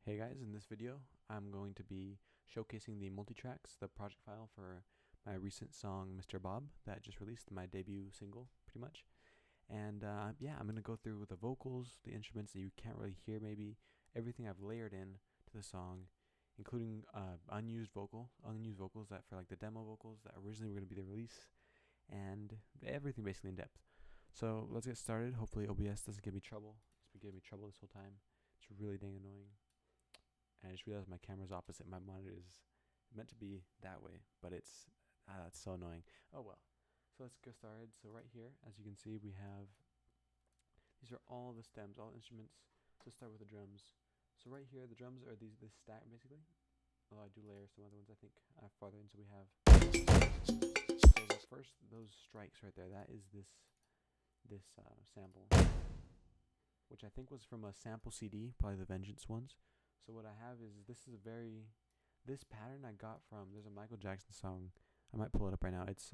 Hey guys, in this video I'm going to be showcasing the Multitracks, the project file for my recent song Mr. Bob that just released, my debut single pretty much. And yeah, I'm going to go through the vocals, the instruments that you can't really hear maybe, everything I've layered in to the song, including unused vocals that for like the demo vocals that originally were going to be the release, and everything basically in depth. So let's get started. Hopefully OBS doesn't give me trouble. It's been giving me trouble this whole time. It's really dang annoying. And I just realized my camera's opposite. My monitor is meant to be that way, but it's so annoying. Oh well. So let's get started. So right here, as you can see, we have these are all the stems, all instruments. So let's start with the drums. So right here, the drums are this stack basically. Although I do layer some other ones, I think farther in. So we have so the first those strikes right there. That is this sample, which I think was from a sample CD, probably the Vengeance ones. So what I have is this pattern I got from, there's a Michael Jackson song. I might pull it up right now. It's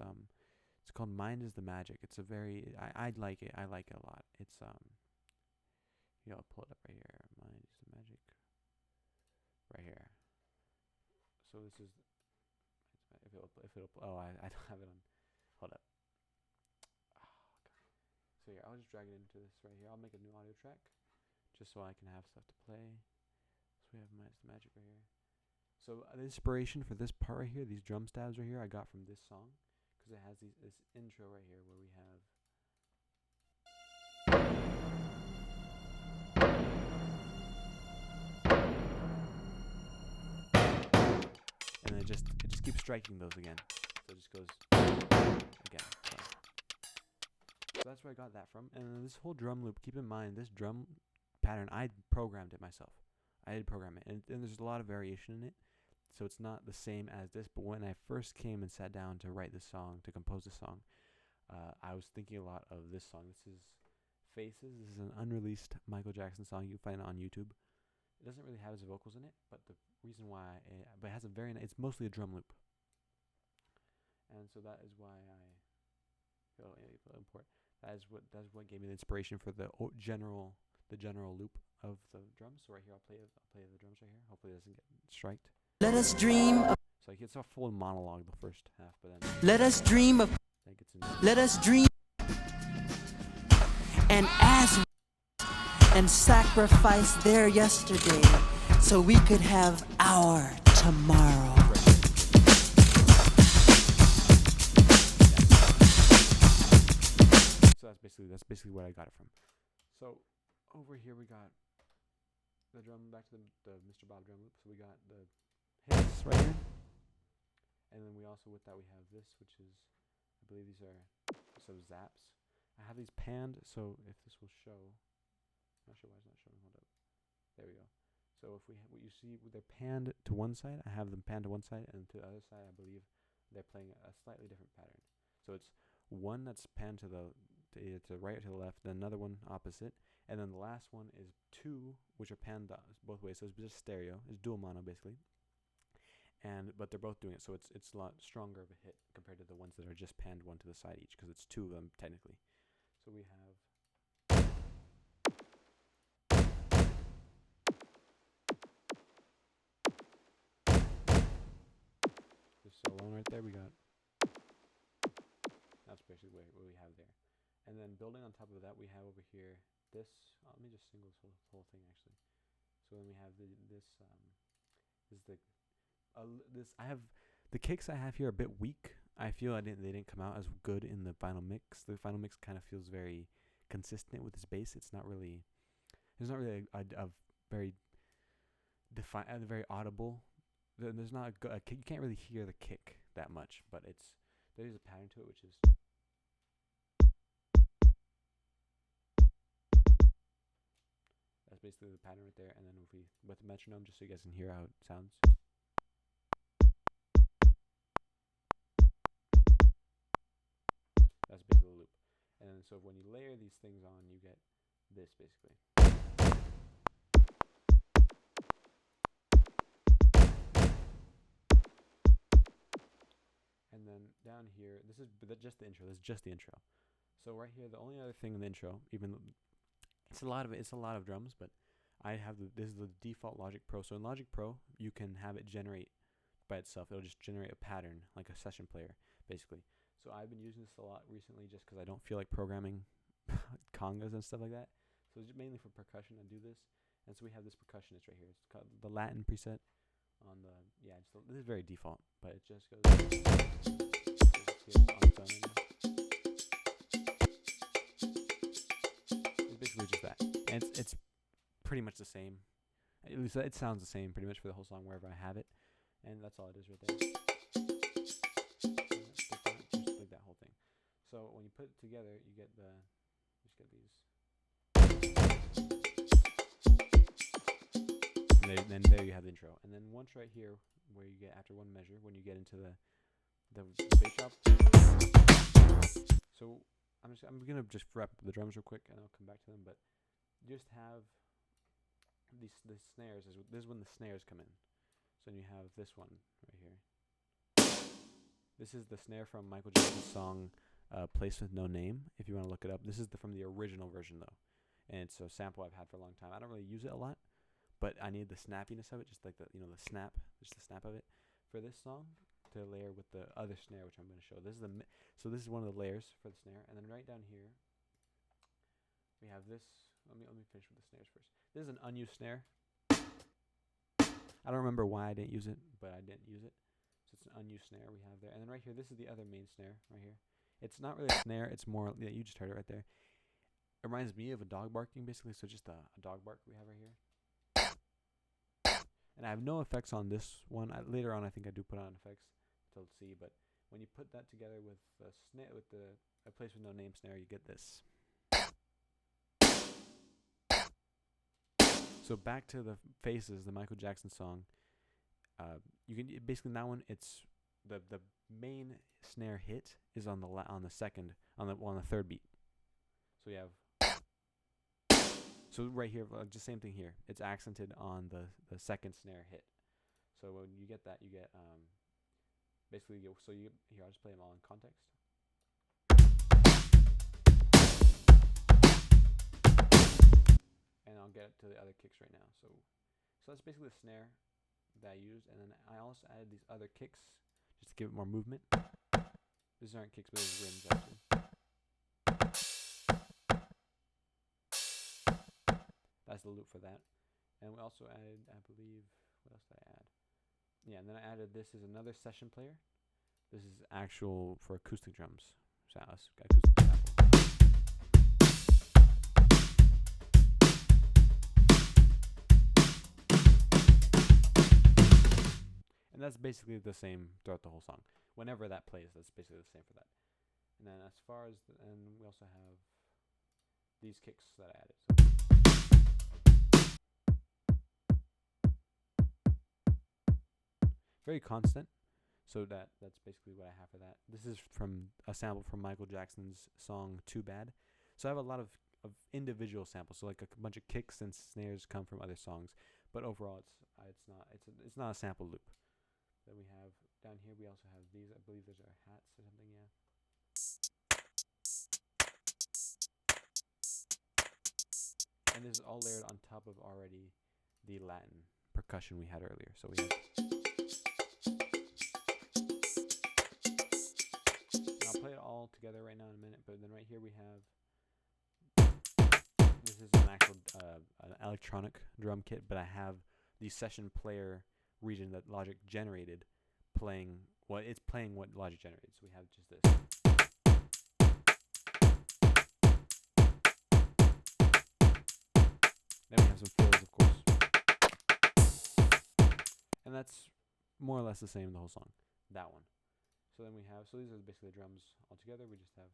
called Mind is the Magic. It's a very I like it. I like it a lot. It's I'll pull it up right here. Mind is the Magic. Right here. So this is if it'll oh I don't have it on. Hold up. Oh, God. So here, I'll just drag it into this right here. I'll make a new audio track just so I can have stuff to play. So we have the Magic right here. So the inspiration for this part right here, these drum stabs right here, I got from this song because it has this intro right here where we have. And it just keeps striking those again. So it just goes again. So that's where I got that from. And then this whole drum loop, keep in mind, this drum pattern, I programmed it myself. I did program it, and there's a lot of variation in it, so it's not the same as this. But when I first came and sat down to write this song, to compose this song, I was thinking a lot of this song. This is Faces. This is an unreleased Michael Jackson song. You can find it on YouTube. It doesn't really have his vocals in it, but the reason why, but it has a it's mostly a drum loop, and so that is why I feel import. That's what gave me the inspiration for the general loop of the drums. So right here, I'll play the drums right here. Hopefully it doesn't get striked. Let us dream of, So it's a full monologue the first half, but then let us dream of, then it gets into let us dream and as and sacrifice their yesterday so we could have our tomorrow. So that's basically what I got it from. So over here we got the drum, back to the Mr. Bob drum loop. So we got the hits right here, and then we also with that we have this, which is, I believe these are some zaps. I have these panned, so if this will show, I'm not sure why it's not showing. Hold up, there we go. So if what you see, they're panned to one side. I have them panned to one side, and to the other side, I believe they're playing a slightly different pattern. So it's one that's panned to the right or to the left, then another one opposite, and then the last one is two which are panned both ways. So it's just stereo. It's dual mono basically. But they're both doing it, so it's a lot stronger of a hit compared to the ones that are just panned one to the side each, because it's two of them technically. So we have this solo right there. We got that's basically what we have there, and then building on top of that, we have over here this. Let me just single this whole thing actually. So then we have this I have the kicks I have here are a bit weak. I feel they didn't come out as good in the final mix. The final mix kind of feels very consistent with this bass. There's not really a very very audible. There's not a kick. You can't really hear the kick that much, but there's a pattern to it, which is. That's basically the pattern right there, and then if we with the metronome, just so you guys can hear how it sounds. That's basically the loop. And then so when you layer these things on, you get this basically. And then down here, this is just the intro. This is just the intro. So right here, the only other thing in the intro, even it's a lot of drums, but this is the default Logic Pro. So in Logic Pro, you can have it generate by itself. It'll just generate a pattern like a session player, basically. So I've been using this a lot recently just because I don't feel like programming congas and stuff like that. So it's mainly for percussion. I do this, and so we have this percussionist right here. It's called the Latin preset on the this is very default, but it just goes. It's basically just that, and it's pretty much the same. At least it sounds the same pretty much for the whole song wherever I have it, and that's all it is right there. Just like that whole thing. So when you put it together, you get these. And then there you have the intro, and then once right here where you get after one measure, when you get into the bass drop. So I'm gonna just wrap up the drums real quick, and I'll come back to them. But you just have the snares. This is when the snares come in. So you have this one right here. This is the snare from Michael Jackson's song "Place with No Name." If you want to look it up, this is from the original version though, and it's a sample I've had for a long time. I don't really use it a lot, but I need the snappiness of it, just like the snap, just the snap of it for this song to layer with the other snare, which I'm going to show. This is this is one of the layers for the snare, and then right down here we have this. Let me finish with the snares first. This is an unused snare. I don't remember why I didn't use it, but I didn't use it. So it's an unused snare we have there, and then right here, this is the other main snare right here. It's not really a snare; it's more. Yeah, you just heard it right there. It reminds me of a dog barking, basically. So just a dog bark we have right here. And I have no effects on this one. Later on, I think I do put on effects to see. But when you put that together with the snare, with the "A Place with No Name" snare, you get this. So back to the Faces, the Michael Jackson song. You can basically that one. It's the main snare hit is on the third beat. So you have. So right here, just same thing here. It's accented on the second snare hit. So when you get that, you get basically here. I'll just play them all in context. And I'll get to the other kicks right now. So that's basically the snare that I used, and then I also added these other kicks just to give it more movement. These aren't kicks, but these rims actually. That's the loop for that. And we also added, I believe, what else did I add? Yeah, and then I added this is another session player. This is actual for acoustic drums. So acoustic sample. And that's basically the same throughout the whole song. Whenever that plays, that's basically the same for that. And then as far as, and we also have these kicks that I added. So very constant. So that's basically what I have for that. This is from a sample from Michael Jackson's song "Too Bad." So I have a lot of individual samples. So like a bunch of kicks and snares come from other songs, but overall it's not a sample loop. Then we have down here we also have these. I believe those are hats or something. Yeah. And this is all layered on top of already the Latin percussion we had earlier. So we have. I'll play it all together right now in a minute, but then right here we have. This is an actual an electronic drum kit, but I have the session player region that Logic generated playing what Logic generated. So we have just this. Then we have some fills, of course. And that's more or less the same the whole song. That one. So then we have, so these are basically the drums all together. We just have.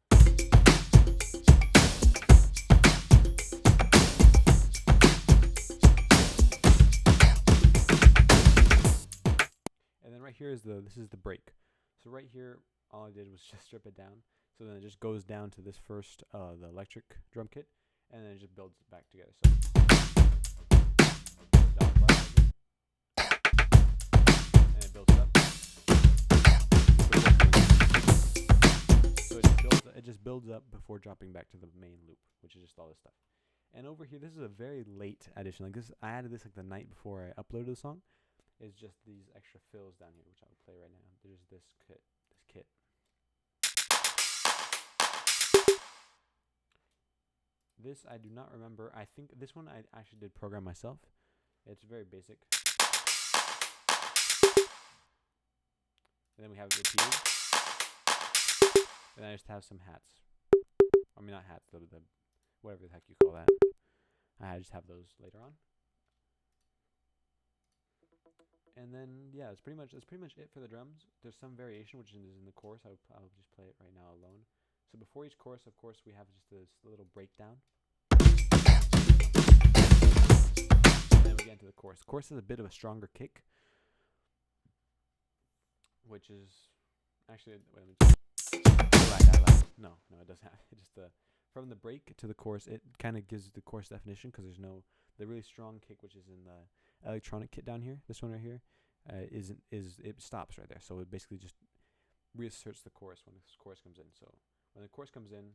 And then right here is this is the break. So right here, all I did was just strip it down. So then it just goes down to this first, the electric drum kit, and then it just builds it back together. So. And it builds up. So it just builds up before dropping back to the main loop, which is just all this stuff. And over here, this is a very late addition. Like this, I added this like the night before I uploaded the song. It's just these extra fills down here, which I will play right now. There's this kit. This I do not remember. I think this one I actually did program myself. It's very basic. And then we have it repeated. And then I just have some hats. I mean, not hats, the whatever the heck you call that. I just have those later on. And then yeah, that's pretty much it for the drums. There's some variation which is in the chorus. I'll just play it right now alone. So before each chorus, of course, we have just this little breakdown. And then we get into the chorus. The chorus is a bit of a stronger kick, which is actually no, it doesn't have it. Just from the break to the chorus, it kind of gives the chorus definition because there's no the really strong kick, which is in the electronic kit down here. This one right here is it stops right there, so it basically just reasserts the chorus when the chorus comes in. So when the chorus comes in,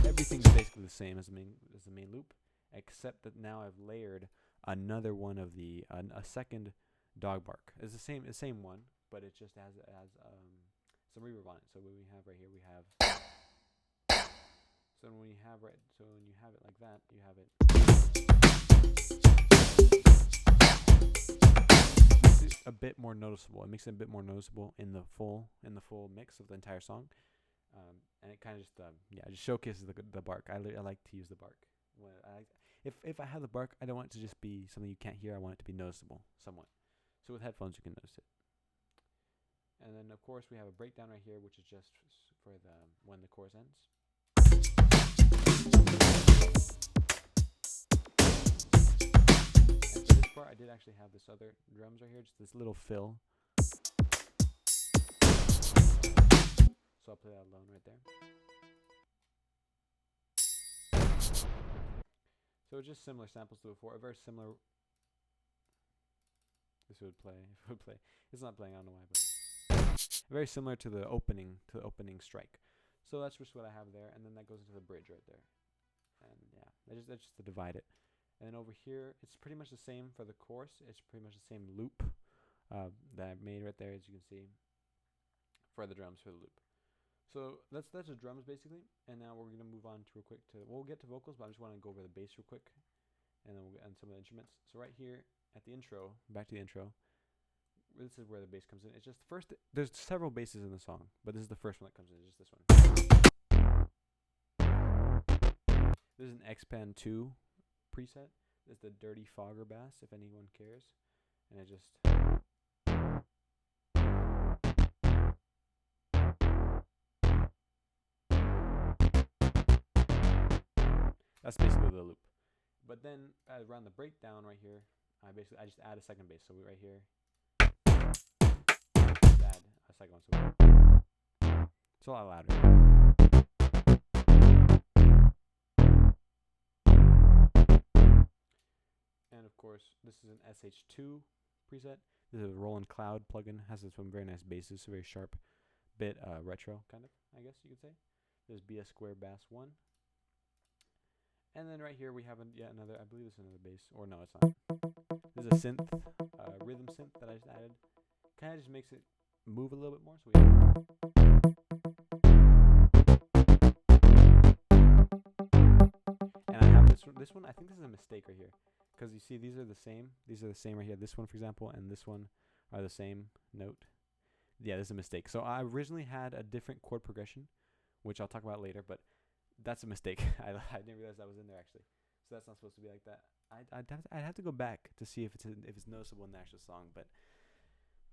everything's basically the same as the main loop, except that now I've layered another one of the a second dog bark. It's the same one, but it just has some reverb on it. So what we have right here, we have. So when you have it like that, you have it. Makes it a bit more noticeable. It makes it a bit more noticeable in the full mix of the entire song, and it kind of just just showcases the bark. I like to use the bark. If I have the bark, I don't want it to just be something you can't hear. I want it to be noticeable somewhat. So with headphones, you can notice it. And then of course we have a breakdown right here, which is just for when the chorus ends. And for this part, I did actually have this other drums right here, just this little fill. So I'll play that alone right there. So it's just similar samples to before, a very similar. This would play. If it would play, it's not playing. I don't know why, but very similar to the opening strike. So that's just what I have there, and then that goes into the bridge right there. And yeah, that's just to divide it. And then over here, it's pretty much the same for the chorus. It's pretty much the same loop that I made right there, as you can see, for the drums for the loop. So that's the drums basically. And now we're gonna move on to real quick we'll get to vocals, but I just want to go over the bass real quick, and then we'll get on some of the instruments. So right here at the intro, back to the intro. This is where the bass comes in. It's just first. There's several basses in the song, but this is the first one that comes in. It's just this one. This is an X-Pan 2 preset. This is the Dirty Fogger bass, if anyone cares. And it just. That's basically the loop. But then around the breakdown right here, I just add a second bass. So right here. Add a second one, so it's a lot louder. And of course, this is an SH2 preset. This is a Roland Cloud plugin. Has some very nice basses, very sharp, bit retro kind of, I guess you could say. There's BS Square Bass 1. And then right here we have yet another, I believe it's another bass, or no, it's not. This is a synth, rhythm synth that I just added. Kind of just makes it move a little bit more. So and I have this one. I think this is a mistake right here, because you see these are the same. These are the same right here. This one, for example, and this one are the same note. Yeah, this is a mistake. So I originally had a different chord progression, which I'll talk about later, but that's a mistake. I didn't realize that was in there actually. So that's not supposed to be like that. I'd have to go back to see if it's noticeable in the actual song, but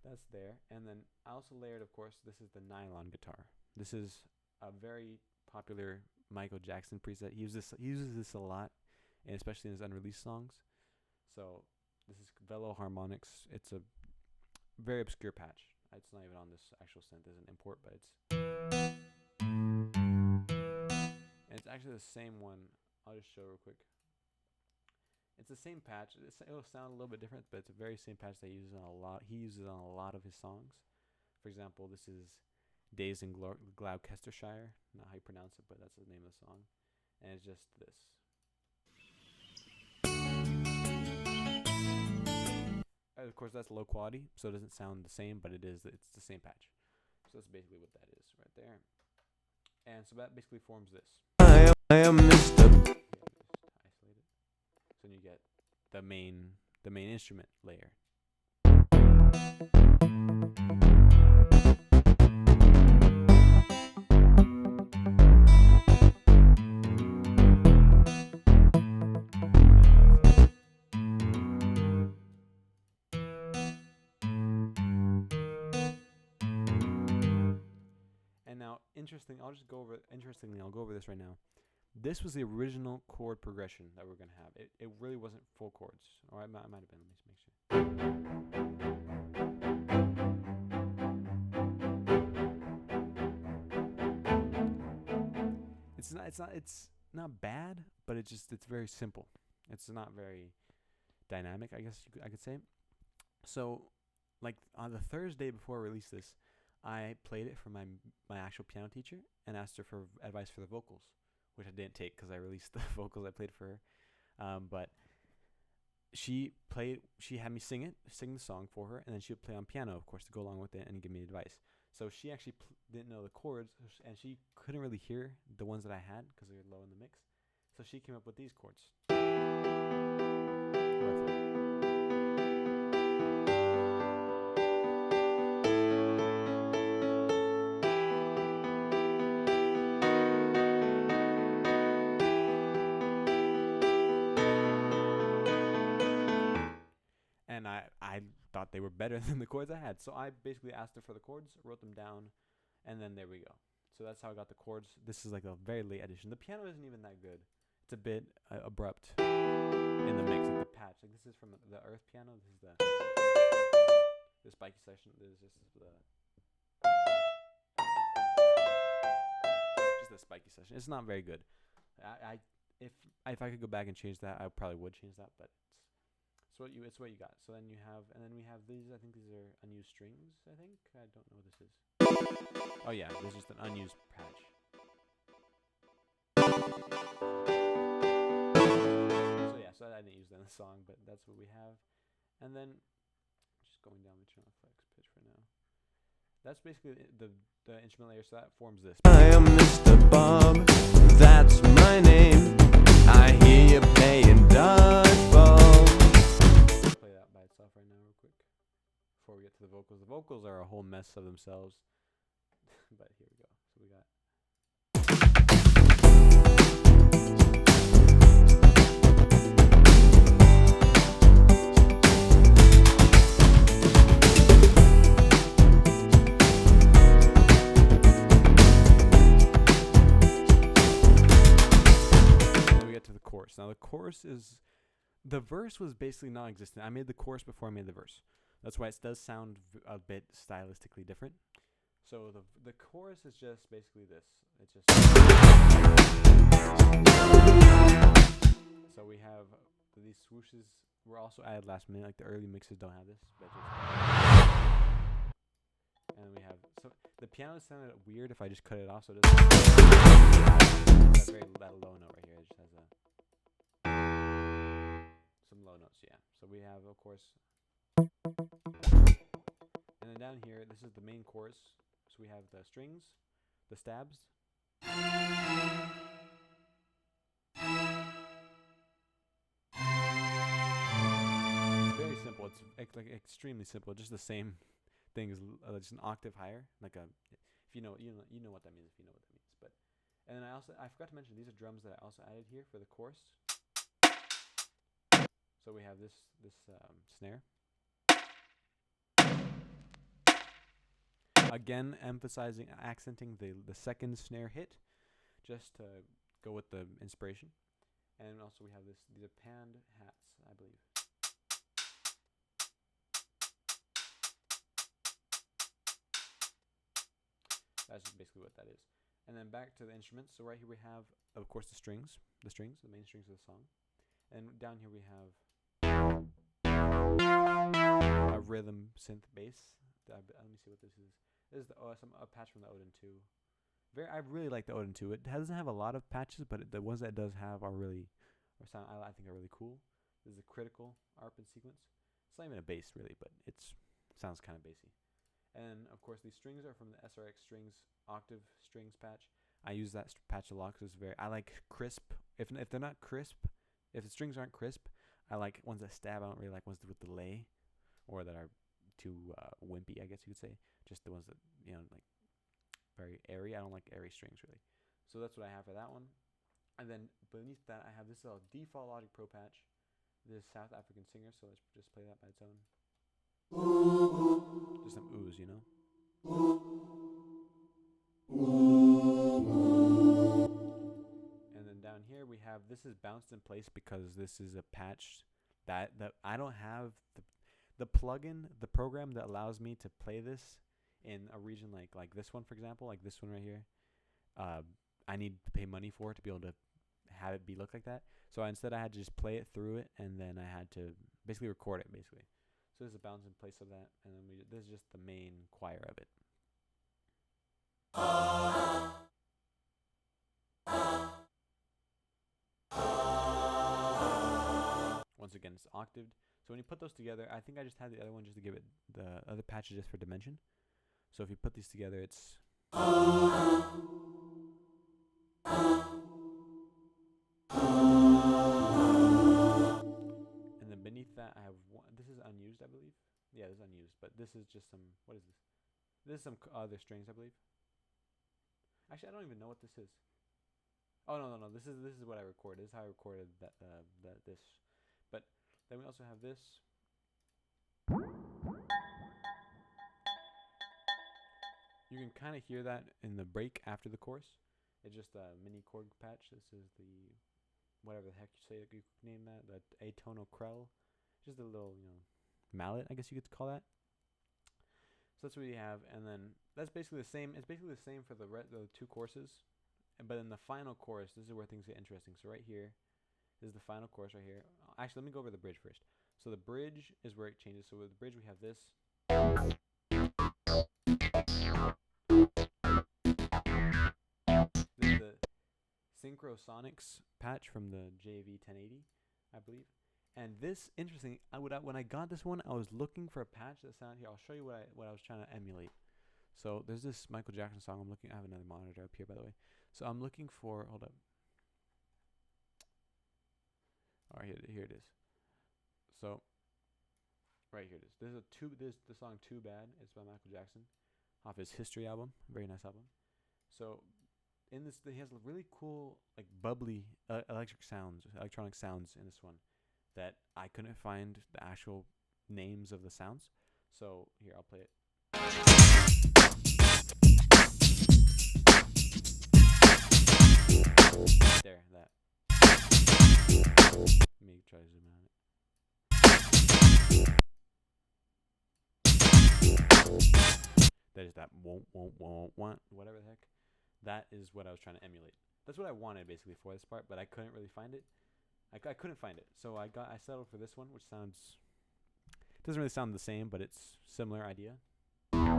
that's there. And then I also layered, of course, this is the nylon guitar. This is a very popular Michael Jackson preset. He uses this a lot, and especially in his unreleased songs. So this is Velo Harmonics. It's a very obscure patch. It's not even on this actual synth. It's an import, but it's actually the same one. I'll just show real quick. It's the same patch. It'll sound a little bit different, but it's a very same patch that he uses on a lot. He uses on a lot of his songs. For example, this is Days in Gloucestershire. Not how you pronounce it, but that's the name of the song. And it's just this. course, that's low quality, so it doesn't sound the same, but it's the same patch. So that's basically what that is right there. And so that basically forms this. I am Mr. Isolate it. So then you get the main instrument layer. And now, interestingly, I'll go over this right now. This was the original chord progression that we're going to have. It really wasn't full chords. Or it might have been. Let me just make sure. It's not bad, but it's very simple. It's not very dynamic, I guess I could say. So, like on the Thursday before I released this, I played it for my actual piano teacher and asked her for advice for the vocals, which I didn't take because I released the vocals I played for her. But she had me sing the song for her, and then she would play on piano, of course, to go along with it and give me advice. So she actually didn't know the chords, and she couldn't really hear the ones that I had because they were low in the mix. So she came up with these chords. Roughly. And I thought they were better than the chords I had. So I basically asked her for the chords, wrote them down, and then there we go. So that's how I got the chords. This is like a very late edition. The piano isn't even that good. It's a bit abrupt in the mix, like the patch. Like this is from the Earth piano. This is the spiky section. This is just the spiky section. It's not very good. If I could go back and change that, I probably would change that, but it's what you got. So then we have these. I think these are unused strings. I don't know what this is. Oh yeah, this is just an unused patch. So I didn't use that in the song, but that's what we have. And then just going down, we turn off flex pitch for now. That's basically the instrument layer. So that forms this. I am Mr. Bob, that's my name. I hear you playing dodgeball. Play that by itself right now real quick before we get to the vocals. The vocals are a whole mess of themselves. But here we go. So we got chorus. Now the chorus the verse was basically non-existent. I made the chorus before I made the verse. That's why it does sound a bit stylistically different. So the chorus is just basically this. It's just so we have these swooshes were also added last minute. Like the early mixes don't have this, but and we have the piano sounded weird if I just cut it off. So it doesn't. It's a very low note right here. It just has some low notes, yeah. So we have, of course, and then down here, this is the main chorus. So we have the strings, the stabs. It's very simple. It's like extremely simple. Just the same thing as just an octave higher. Like if you know what that means. If you know what that means, but and then I forgot to mention these are drums that I also added here for the chorus. So we have this snare. Again, accenting the second snare hit, just to go with the inspiration. And also we have these are panned hats, I believe. That's just basically what that is. And then back to the instruments. So right here we have, of course, the main strings of the song. And down here we have a rhythm synth bass. Let me see what this is. This is a patch from the Odin 2. I really like the Odin 2. It doesn't have a lot of patches, but the ones that it does have are really, I think are really cool. This is a critical ARP and sequence. not even a bass really, but it's sounds kind of bassy. And of course, these strings are from the SRX Strings Octave Strings patch. I use that patch a lot because it's very. I like crisp. If they're not crisp, if the strings aren't crisp, I like ones that stab. I don't really like ones with delay, or that are too wimpy, I guess you could say. Just the ones that like very airy. I don't like airy strings really. So that's what I have for that one. And then beneath that, I have this default Logic Pro patch. This South African singer. So let's just play that by its own. Just some oohs, And then down here we have, this is bounced in place because this is a patch that I don't have the plugin, the program that allows me to play this in a region like this one, for example, like this one right here. I need to pay money for it to be able to have it look like that. So instead I had to just play it through it, and then I had to basically record it basically. So this is a bounce in place of that, and then this is just the main choir of it. Once again, it's octaved. So when you put those together, I think I just had the other one just to give it the other patches just for dimension. So if you put these together, it's and then beneath that I have one. This is unused, I believe. Yeah, this is unused, but this is just some. What is this? This is some other strings, I believe. Actually, I don't even know what this is. Oh no! This is what I recorded. This is how I recorded this. But then we also have this. You can kind of hear that in the break after the chorus. It's just a mini chord patch. This is the whatever the heck you say you name that, the atonal crell. Just a little mallet, I guess you could call that. So that's what we have, and then that's basically the same. It's basically the same for the two courses, but in the final chorus, this is where things get interesting. So right here, this is the final chorus right here. Actually, let me go over the bridge first. So the bridge is where it changes. So with the bridge, we have this. This is the Synchrosonics patch from the JV 1080, I believe. And this, interesting, when I got this one, I was looking for a patch that sounded here. I'll show you what I was trying to emulate. So there's this Michael Jackson song I'm looking. I have another monitor up here, by the way. So I'm looking for. Hold up. All right, here it is. So right here it is. There's the song "Too Bad." It's by Michael Jackson, off his History album. Very nice album. So in this, he has really cool, like bubbly electronic sounds in this one that I couldn't find the actual names of the sounds. So here, I'll play it. There, that. Let me try to zoom in on it. That is that won't, whatever the heck. That is what I was trying to emulate. That's what I wanted basically for this part, but I couldn't really find it. I couldn't find it, so I settled for this one, which doesn't really sound the same, but it's similar idea. So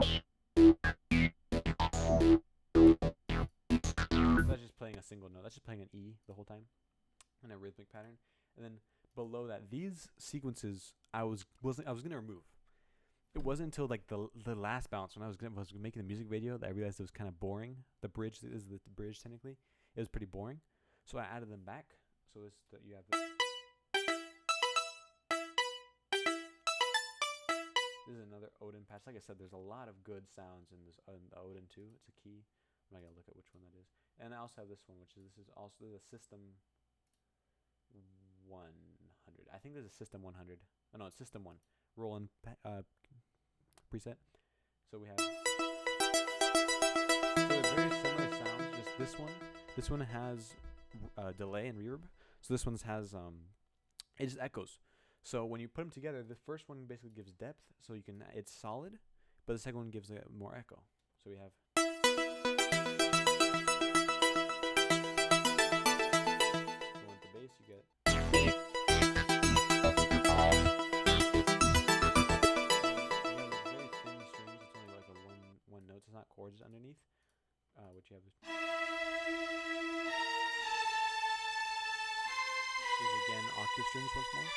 that's just playing a single note. That's just playing an E the whole time in a rhythmic pattern. And then below that, these sequences I was gonna remove. It wasn't until like the last bounce when I was making the music video that I realized it was kind of boring. The bridge is the bridge technically. It was pretty boring, so I added them back. So you have this. This is another Odin patch. Like I said, there's a lot of good sounds in this the Odin 2. It's a key. I'm not gonna look at which one that is. And I also have this one, this is also the System 100. I think there's a System 100. Oh no, it's System 1. Roll-in preset. So we have. So they're very similar sounds. Just this one. This one has delay and reverb. So this one has it just echoes. So when you put them together, the first one basically gives depth, so it's solid, but the second one gives more echo. So we have. So with the bass, you get. Notes, it's not chords underneath, which you have is again octave strings once more.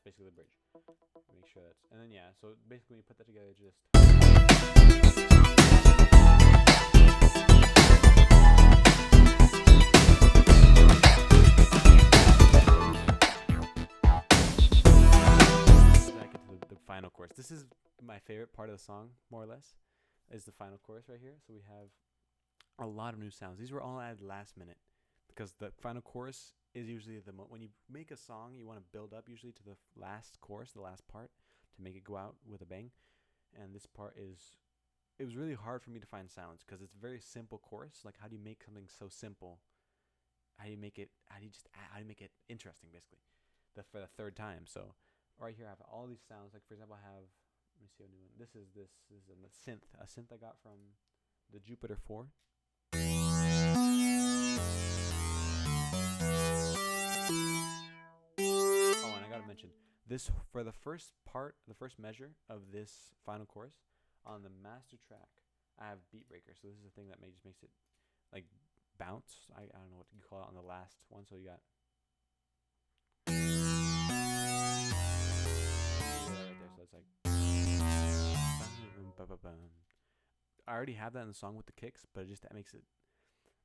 basically the bridge. Make sure that's, and then yeah, so basically when you put that together, just back into the final chorus. This is my favorite part of the song, more or less, is the final chorus right here. So we have a lot of new sounds. These were all added last minute because the final chorus is usually when you make a song, you want to build up usually to the last chorus, the last part, to make it go out with a bang. And this part is, it was really hard for me to find sounds because it's a very simple chorus. Like, how do you make something so simple? How do you make it interesting, basically, for the third time? So right here I have all these sounds. Like, for example, I have, let me see a new one. This is a synth I got from the Jupiter 4. Oh, and I gotta mention this for the first part, the first measure of this final chorus on the master track. I have beat breaker, so this is the thing that just makes it like bounce. I don't know what you call it on the last one. So you got right there. So it's like I already have that in the song with the kicks, but that makes it.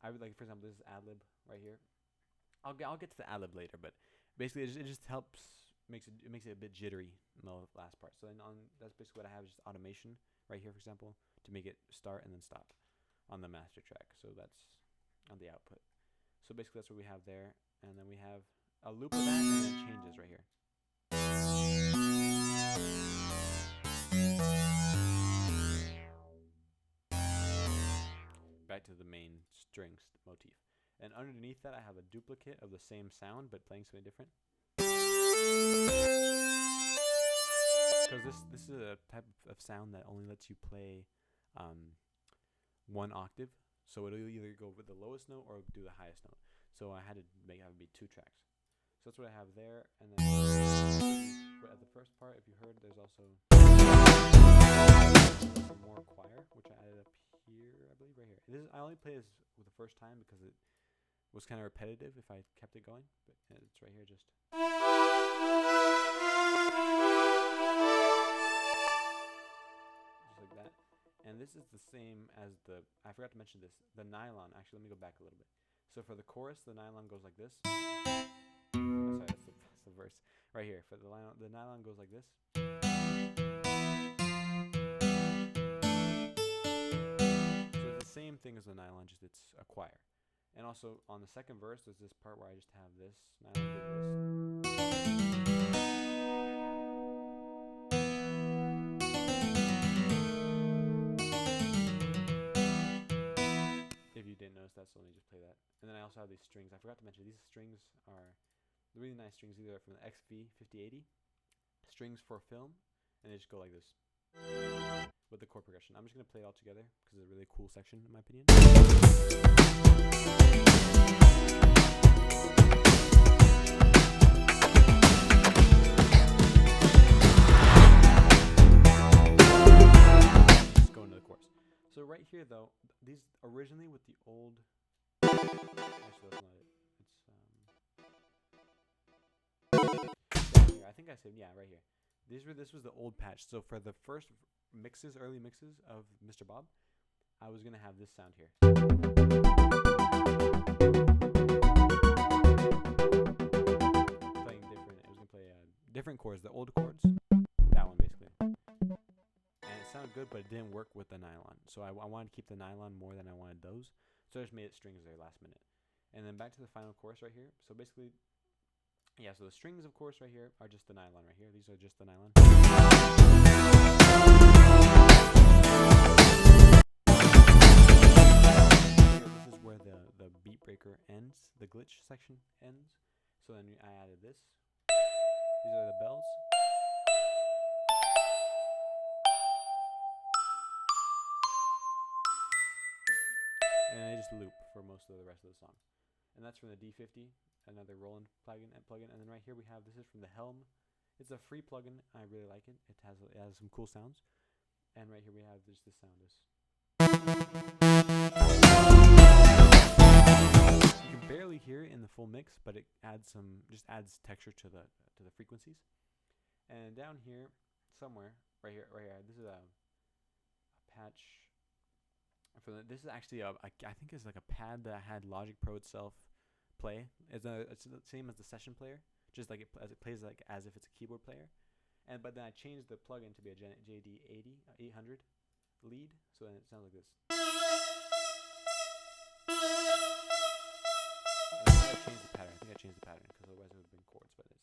I would like, for example, this is ad lib right here. I'll get to the ad lib later, but basically it just helps, makes it a bit jittery in the last part. So then that's basically what I have, is just automation right here, for example, to make it start and then stop on the master track. So that's on the output. So basically that's what we have there, and then we have a loop of that and then changes right here. Back to the main strings motif. And underneath that I have a duplicate of the same sound but playing something different. Because this is a type of sound that only lets you play one octave. So it'll either go with the lowest note or do the highest note. So I had to make it be 2 tracks. So that's what I have there. And then at the first part, if you heard, there's also some more choir, which I added up here, I believe, right here. I only play this for the first time because it was kind of repetitive if I kept it going, but it's right here just like that. And this is the same as I forgot to mention this, the nylon. Actually, let me go back a little bit. So for the chorus, the nylon goes like this. Oh, sorry, that's the verse. Right here, for the nylon goes like this. So it's the same thing as the nylon, just it's a choir. And also on the second verse, there's this part where I just have this nylon do this. If you didn't notice that, so let me just play that. And then I also have these strings. I forgot to mention these strings are really nice strings. These are from the XV 5080 strings for film, and they just go like this with the chord progression. I'm just gonna play it all together because it's a really cool section in my opinion. Let's go into the chorus. So right here though, these originally with the old. Actually, that's not it. It's I think I said, yeah, right here. This was the old patch. So for the first early mixes of Mr. Bob, I was gonna have this sound here. Playing different. I was gonna play different chords, the old chords, that one basically. And it sounded good, but it didn't work with the nylon. So I wanted to keep the nylon more than I wanted those. So I just made it strings there last minute. And then back to the final chorus right here. So basically, yeah, so the strings, of course, right here are just the nylon right here. These are just the nylon. This is where the beat breaker ends, the glitch section ends. So then I added this. These are the bells. And they just loop for most of the rest of the song. And that's from the D50, another Roland plugin. And then right here we have, this is from the Helm. It's a free plugin. I really like it. It has some cool sounds. And right here we have just this sound. You can barely hear it in the full mix, but it adds texture to the frequencies. And down here, somewhere, right here, this is a patch. This is actually I think it's like a pad that had Logic Pro itself play. It's the same as the session player, just like it plays like as if it's a keyboard player. But then I changed the plugin to be a JD 800 lead, so then it sounds like this. I changed the pattern. I think I changed the pattern because otherwise it would have been chords, but it's.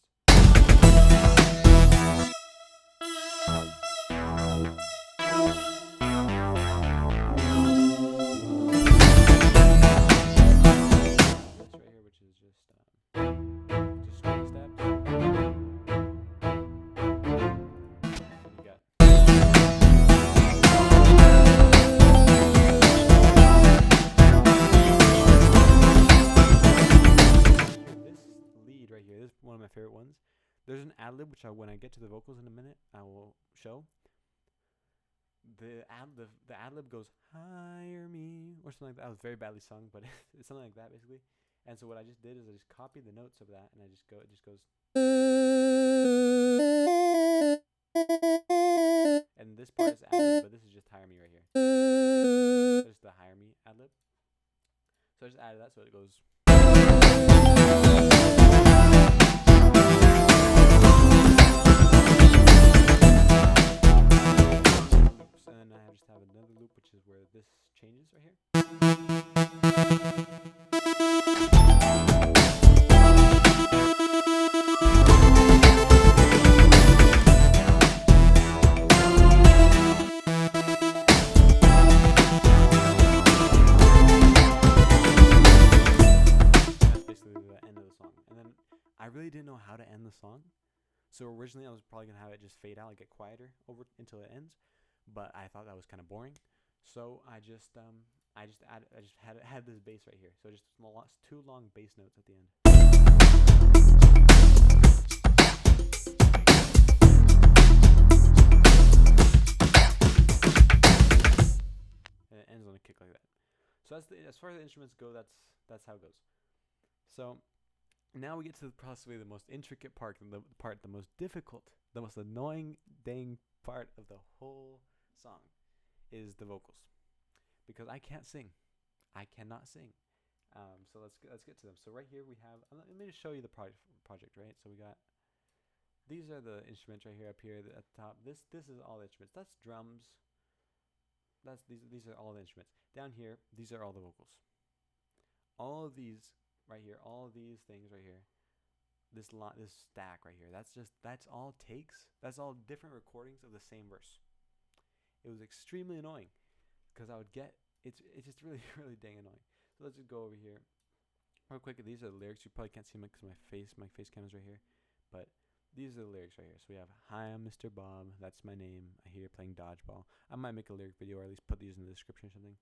This right here, which is just string steps. And you got. Right here, this is one of my favorite ones. There's an ad lib which when I get to the vocals in a minute, I will show. The ad lib goes hire me or something like that. It was very badly sung, but it's something like that basically. And so what I just did is I just copied the notes of that, and it just goes. And this part is ad lib, but this is just hire me right here. There's the hire me ad lib. So I just added that so it goes. And then I just have another loop, which is where this changes right here. That's basically the end of the song. And then I really didn't know how to end the song. So originally I was probably going to have it just fade out, like get quieter over until it ends. But I thought that was kind of boring, so I just had this bass right here. So just two long bass notes at the end. And it ends on a kick like that. So as far as the instruments go, that's how it goes. So now we get to possibly the most intricate part, the most difficult, the most annoying dang part of the whole song is the vocals, because I can't sing. I cannot sing. So let's get to them. So right here we have. Let me just show you the project. Right. So we got. These are the instruments right here up here at the top. This is all the instruments. That's drums. These are all the instruments. Down here, these are all the vocals. All of these right here. All of these things right here. This stack right here. That's all takes. That's all different recordings of the same verse. It was extremely annoying because I would get it's just really really dang annoying. So let's just go over here real quick. These are the lyrics. You probably can't see them because my face cam is right here, but these are the lyrics right here. So we have, hi, I'm Mr. Bob, that's my name, I hear you playing dodgeball. I might make a lyric video or at least put these in the description or something,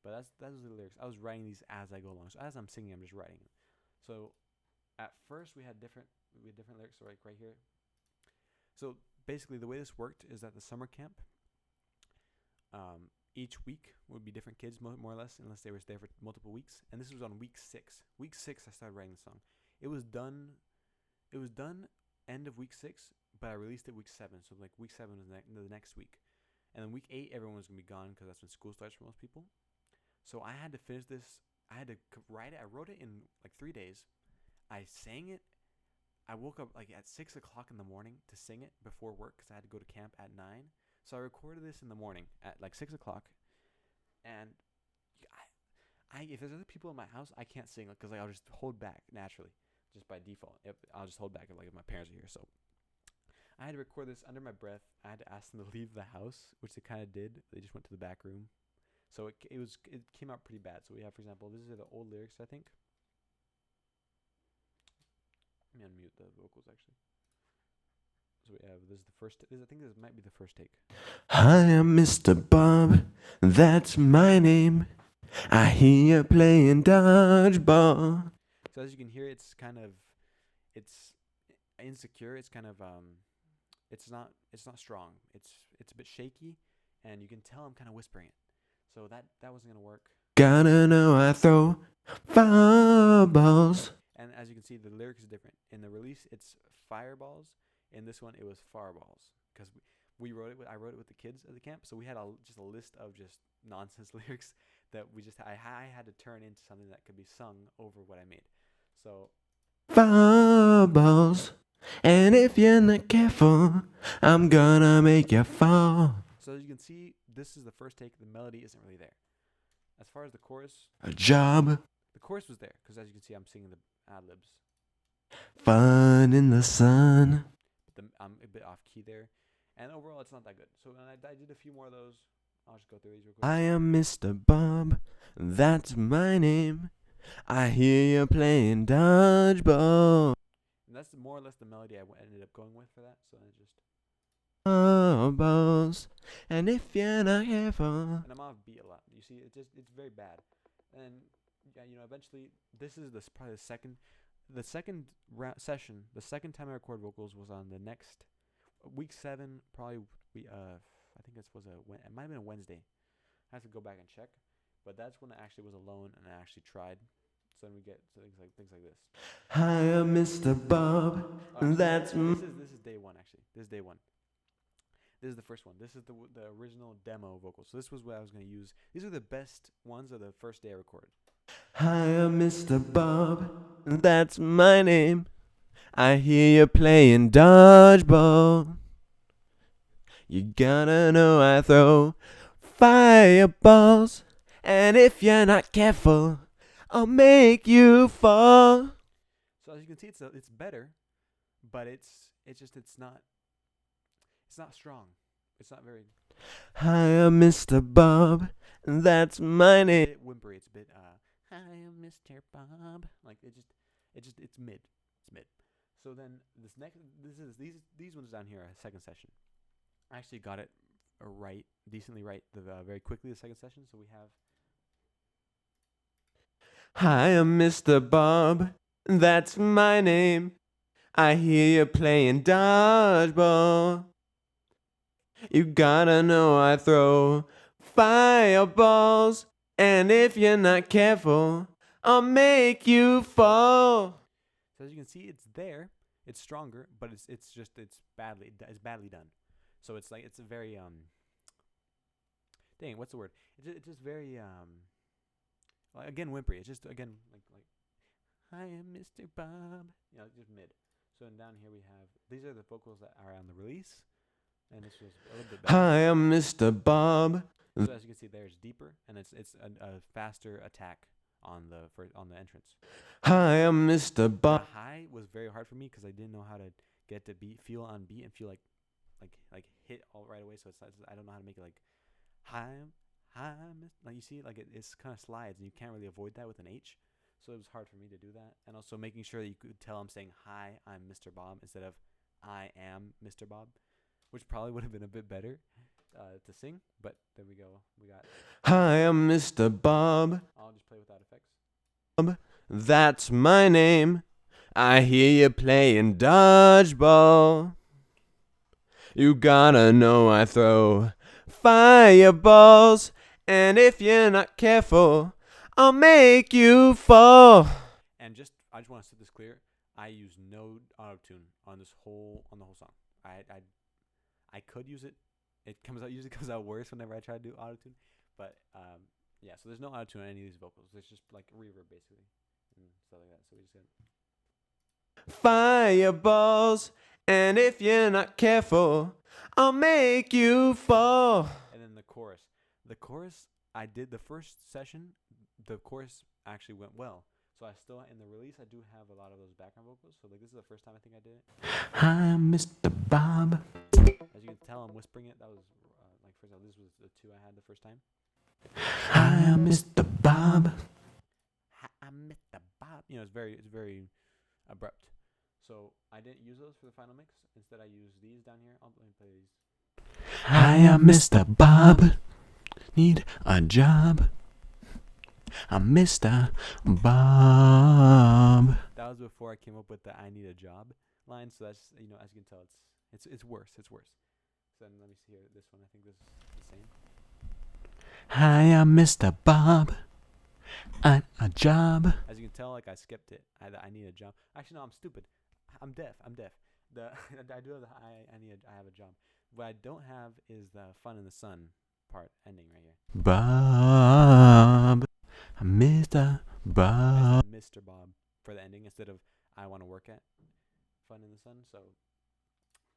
but those are the lyrics. I was writing these as I go along, so as I'm singing I'm just writing them. So at first we had different lyrics. So like right here, so basically the way this worked is that the summer camp, each week would be different kids, more or less, unless they were there for multiple weeks. And this was on week 6. Week 6, I started writing the song. It was done end of week 6, but I released it week 7. So like week 7 was the next week. And then week 8, everyone was going to be gone because that's when school starts for most people. So I had to finish this. I had to write it. I wrote it in like 3 days. I sang it. I woke up like at 6 o'clock in the morning to sing it before work because I had to go to camp at 9. So I recorded this in the morning at like 6 o'clock, and if there's other people in my house, I can't sing because like I'll just hold back naturally, just by default. I'll just hold back if my parents are here. So I had to record this under my breath. I had to ask them to leave the house, which they kind of did. They just went to the back room. So it came out pretty bad. So we have, for example, these are the old lyrics, I think. Let me unmute the vocals actually. So we have, this is the first, I think this might be the first take. Hi, I'm Mr. Bob, that's my name. I hear you playing dodgeball. So as you can hear, it's insecure. It's kind of, it's not strong. It's a bit shaky, and you can tell I'm kind of whispering it. So that wasn't gonna work. Gotta know I throw fireballs. And as you can see, the lyrics is different. In the release, it's fireballs. In this one, it was Fireballs because we wrote it. I wrote it with the kids at the camp, so we had just a list of just nonsense lyrics that I had to turn into something that could be sung over what I made. So Fireballs, and if you're not careful, I'm gonna make you fall. So as you can see, this is the first take. The melody isn't really there. As far as the chorus, A job, the chorus was there because as you can see, I'm singing the ad libs. fun in the sun. I'm a bit off key there, and overall, it's not that good. So I did a few more of those. I'll just go through these real quick. I am Mr. Bob, that's my name. I hear you playing dodgeball. And that's more or less the melody I ended up going with for that. So I just. Balls, and if you're not careful. And I'm off beat a lot. You see, it's very bad. And eventually, this is probably the second session. The second time I record vocals was on the next week 7. Probably I think it might have been a Wednesday. I have to go back and check, but that's when I actually was alone and I actually tried. So then we get things like this. Hi, I'm Mr. Bob. That's this is day 1 actually. This is day 1. This is the first one. This is the original demo vocal. So this was what I was going to use. These are the best ones of the first day I recorded. Hi, I'm Mr. Bob. That's my name. I hear you playing dodgeball. You gotta know I throw fireballs, and if you're not careful, I'll make you fall. So as you can see, it's better, but it's not strong. It's not very. Hi, I'm Mr. Bob. That's my name. It's a bit whimpery. It's a bit Hi, I'm Mr. Bob. Like it's mid. It's mid. So then these ones down here are second session. I actually got it decently right very quickly the second session. So we have. Hi, I'm Mr. Bob. That's my name. I hear you playing dodgeball. You gotta know I throw fireballs, and if you're not careful, I'll make you fall. So as you can see, it's there. It's stronger, but it's badly done. So it's a very dang, what's the word? It's just very again whimpery. It's just again like I am Mr. Bob. Just mid. So and down here we have these are the vocals that are on the release, and this was a little bit better. Hi, I'm Mr. Bob. So as you can see, there's deeper, and it's a faster attack on the entrance. Hi, I'm Mr. Bob. The high was very hard for me because I didn't know how to get to feel on beat and feel like hit all right away. So I don't know how to make it like hi, like you see it's kind of slides and you can't really avoid that with an H. So it was hard for me to do that, and also making sure that you could tell I'm saying hi, I'm Mr. Bob instead of I am Mr. Bob, which probably would have been a bit better to sing. But there we go. We got. Hi, I'm Mr. Bob. I'll just play without effects. That's my name. I hear you playing dodgeball. You gotta know I throw fireballs, and if you're not careful, I'll make you fall. And I just want to set this clear. I use no auto tune on the whole song. I could use it. It usually comes out worse whenever I try to do auto tune. But yeah, so there's no auto tune on any of these vocals. It's just like reverb basically and stuff like that. So we just got fireballs, and if you're not careful, I'll make you fall. And then the chorus. The chorus I did the first session. The chorus actually went well. So I still in the release I do have a lot of those background vocals. So this is the first time I think I did it. Hi, Mr. Bob. As you can tell, I'm whispering it. That was first of all, this was the 2 I had the first time. Hi, Mr. Bob. Hi, I'm Mr. Bob. It's very abrupt. So I didn't use those for the final mix. Instead, I used these down here. Let me play these. Hi, I'm Mr. Bob. Need a job. I'm Mr. Bob. That was before I came up with the "I need a job" line. So that's as you can tell, it's worse. It's worse. So then let me see here. This one, I think this is the same. Hi, I'm Mr. Bob. A job. As you can tell, I skipped it. I need a job. Actually, no, I'm stupid. I'm deaf. the I do have the I have a job. What I don't have is the fun in the sun part ending right here. Bob, Mr. Bob. It's the Mr. Bob for the ending instead of I want to work at fun in the sun. So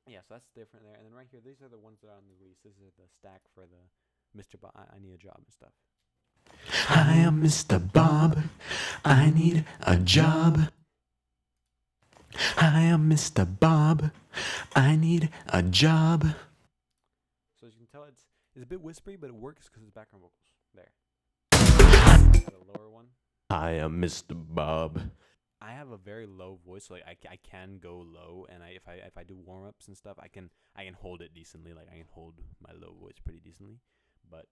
yeah, so that's different there. And then right here, these are the ones that are on the release. This is the stack for the Mr. Bob. I need a job and stuff. I am Mr. Bob. I need a job. I am Mr. Bob. I need a job. So as you can tell, it's a bit whispery, but it works because it's background vocals. There. The lower one. I am Mr. Bob. I have a very low voice, so like I can go low, and if I do warm ups and stuff, I can hold it decently. Like I can hold my low voice pretty decently, but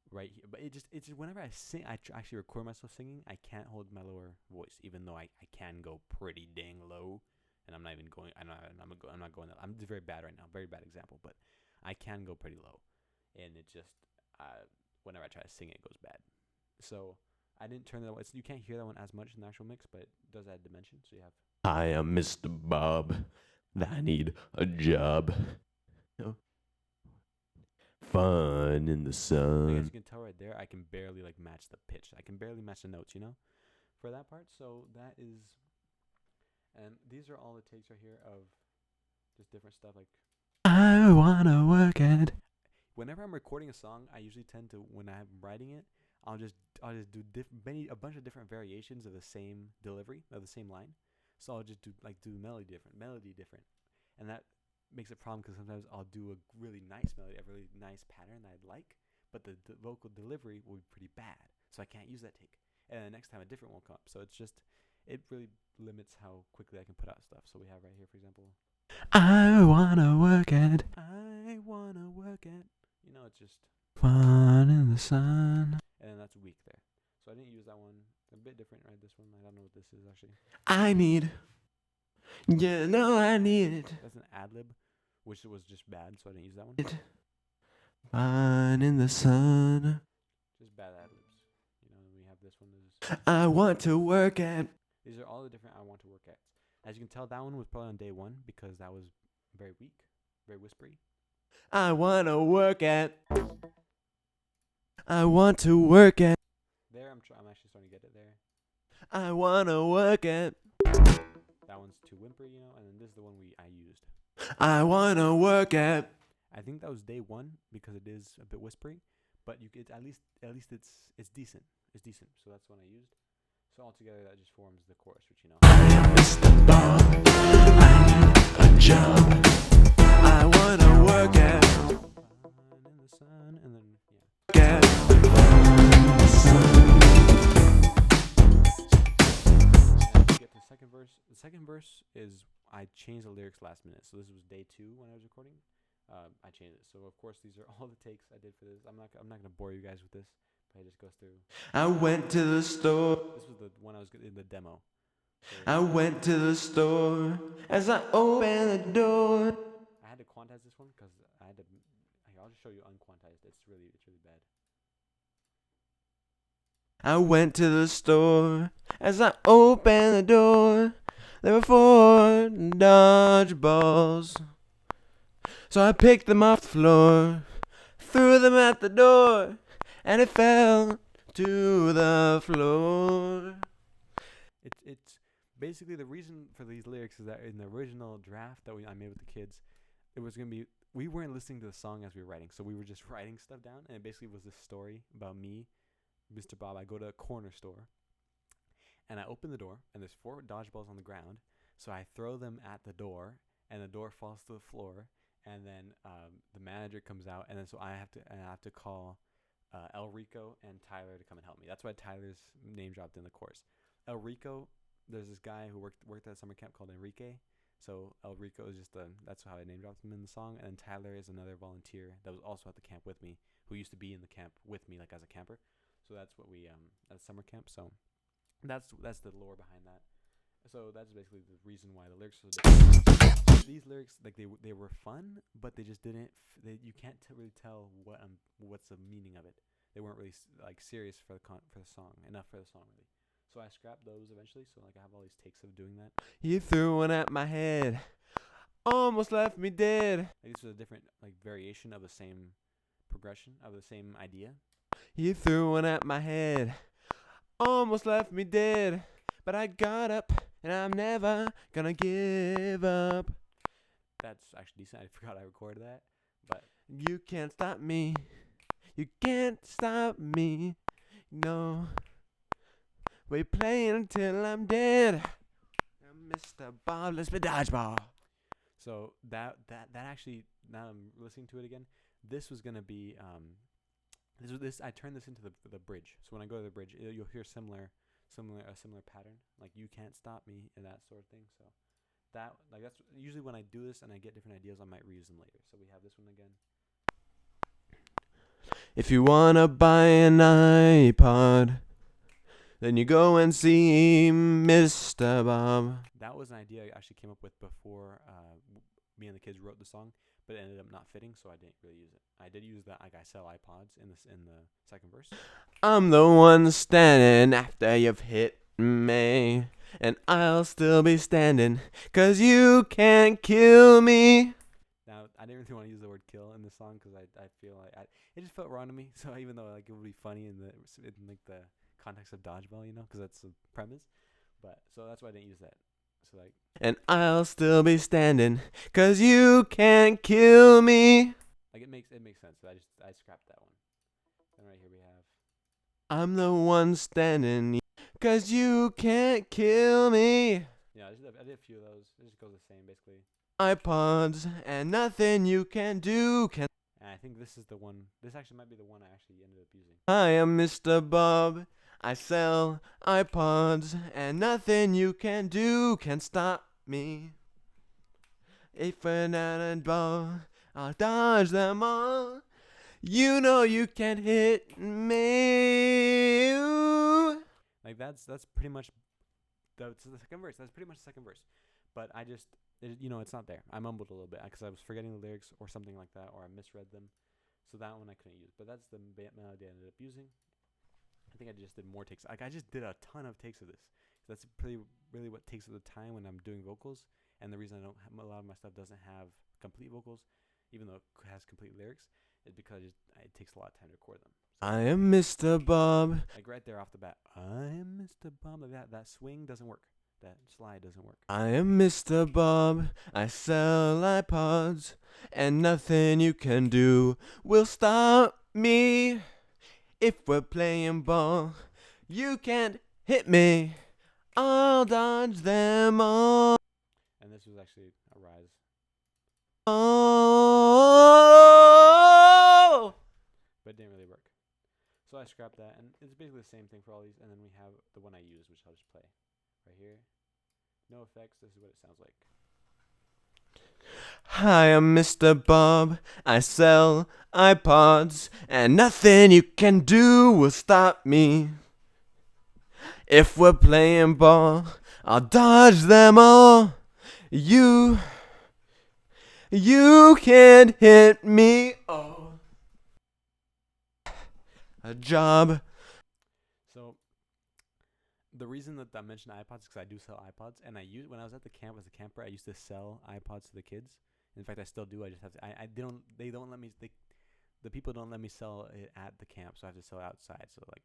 right here, but it's just whenever I sing, actually record myself singing, I can't hold my lower voice, even though I can go pretty dang low, and I'm not even going. I'm not going. I'm just very bad right now. Very bad example, but I can go pretty low, and it just whenever I try to sing, it goes bad. So I didn't turn that one. You can't hear that one as much in the actual mix, but it does add dimension. So you have. I am Mr. Bob. I need a job. Fun in the Like, as sun. you can tell right there, I can barely like match the pitch. I can barely match the notes, for that part. So that is, and these are all the takes right here of just different stuff. Like I wanna work at. whenever I'm recording a song, I usually tend to when I'm writing it, I'll just do a bunch of different variations of the same delivery of the same line. So I'll just do melody different, and that makes a problem because sometimes I'll do a really nice melody, a really nice pattern that I'd like, but the vocal delivery will be pretty bad, so I can't use that take. And the next time a different one will come up. So it really limits how quickly I can put out stuff. So we have right here, for example, I wanna work at. I wanna work at. It's just Fun in the sun. and then that's weak there. So I didn't use that one. A bit different, right? This one, I don't know what this is actually. I need. I need it. That's an ad lib, which was just bad, so I didn't use that one. Fun in the sun. Just bad ad libs. We have this one. Is I want to work at. These are all the different I want to work at. As you can tell, that one was probably on day one because that was very weak, very whispery. I wanna work at. I want to work at. There, I'm actually starting to get it there. I wanna work at. That one's too whimpery, and then this is the one I used. I wanna work at. I think that was day one because it is a bit whispery, but you could at least it's decent. It's decent. So that's one I used. So altogether, that just forms the chorus, which I am Mr. Bob. I need a job. I wanna work at. Fun in the sun, and then yeah. Get. And to get to the second verse. The second verse is I changed the lyrics last minute. So this was day 2 when I was recording. I changed it. So of course these are all the takes I did for this. I'm not gonna bore you guys with this, but it just goes through. I went to the store. This was the one I was in the demo. So I went to the store as I opened the door. I had to quantize this one because I had to. I'll just show you unquantized. It's really bad. I went to the store as I opened the door. There were 4 dodgeballs. So I picked them off the floor, threw them at the door, and it fell to the floor. It's basically the reason for these lyrics is that in the original draft that I made with the kids, it was gonna be we weren't listening to the song as we were writing, so we were just writing stuff down, and it basically was this story about me, Mr. Bob. I go to a corner store, and I open the door, and there's 4 dodgeballs on the ground, so I throw them at the door, and the door falls to the floor, and then the manager comes out, and then so I have to call El Rico and Tyler to come and help me. That's why Tyler's name dropped in the chorus. El Rico, there's this guy who worked at a summer camp called Enrique. So El Rico is that's how I name dropped him in the song. And Tyler is another volunteer that was also at the camp with me, who used to be in the camp with me, like as a camper. So that's what we at summer camp. So that's the lore behind that. So that's basically the reason why the lyrics are different. These lyrics, like they were fun, but they just didn't. You can't really tell what's the meaning of it. They weren't really like serious for the song, enough for the song really. So I scrapped those eventually. So like I have all these takes of doing that. You threw one at my head. almost left me dead. Like this was a different like variation of the same progression of the same idea. You threw one at my head, almost left me dead, but I got up and I'm never gonna give up. That's actually decent. I forgot I recorded that, but You can't stop me. You can't stop me. No. We playing until I'm dead. I'm Mr. Bob, let's play dodgeball. so that actually, now I'm listening to it again. This was gonna be this I turned this into the bridge. So when I go to the bridge, you'll hear a similar pattern, like you can't stop me and that sort of thing. So that's usually when I do this and I get different ideas, I might reuse them later. So we have this one again. If you wanna buy an iPod, then you go and see Mr. Bob. That was an idea I actually came up with before me and the kids wrote the song, but it ended up not fitting, so I didn't really use it. I did use like I sell iPods in the second verse. I'm the one standing after you've hit me, and I'll still be standing, 'cause you can't kill me. Now I didn't really want to use the word "kill" in the song because I feel like it just felt wrong to me. So even though like it would be funny in like the context of dodgeball, because that's the premise. But so that's why I didn't use that. So like, And I'll still be standing, 'cause you can't kill me. like it makes sense. So I scrapped that one. And right here we have. I'm the one standing, 'cause you can't kill me. Yeah, I did a few of those. It just goes the same basically. iPods, and nothing you can do can. And I think this is the one. This actually might be the one I actually ended up using. I am Mr. Bob. I sell iPods, and nothing you can do can stop me. If we're not a ball, I'll dodge them all. You know you can't hit me. Ooh. Like that's pretty much the second verse. That's pretty much the second verse. But I just it's not there. I mumbled a little bit because I was forgetting the lyrics or something like that, or I misread them. So that one I couldn't use. But that's the melody I ended up using. I think I just did more takes. Like I just did a ton of takes of this. That's really what takes up the time when I'm doing vocals. And the reason I don't a lot of my stuff doesn't have complete vocals, even though it has complete lyrics, is because it takes a lot of time to record them. I am Mr. Bob. Like right there off the bat, I am Mr. Bob. Like that swing doesn't work. That slide doesn't work. I am Mr. Bob. I sell iPods, and nothing you can do will stop me. If we're playing ball, you can't hit me. I'll dodge them all. And this was actually a rise. Oh! But it didn't really work. So I scrapped that, and it's basically the same thing for all these. And then we have the one I used, which I'll just play right here. No effects. This is what it sounds like. Hi, I'm Mr. Bob. I sell iPods, and nothing you can do will stop me. If we're playing ball, I'll dodge them all. You can't hit me. Oh, a job. So the reason that I mentioned iPods is because I do sell iPods, and when I was at the camp as a camper, I used to sell iPods to the kids. In fact, I still do. I just have to. They don't let me. The people don't let me sell it at the camp, so I have to sell it outside. So like,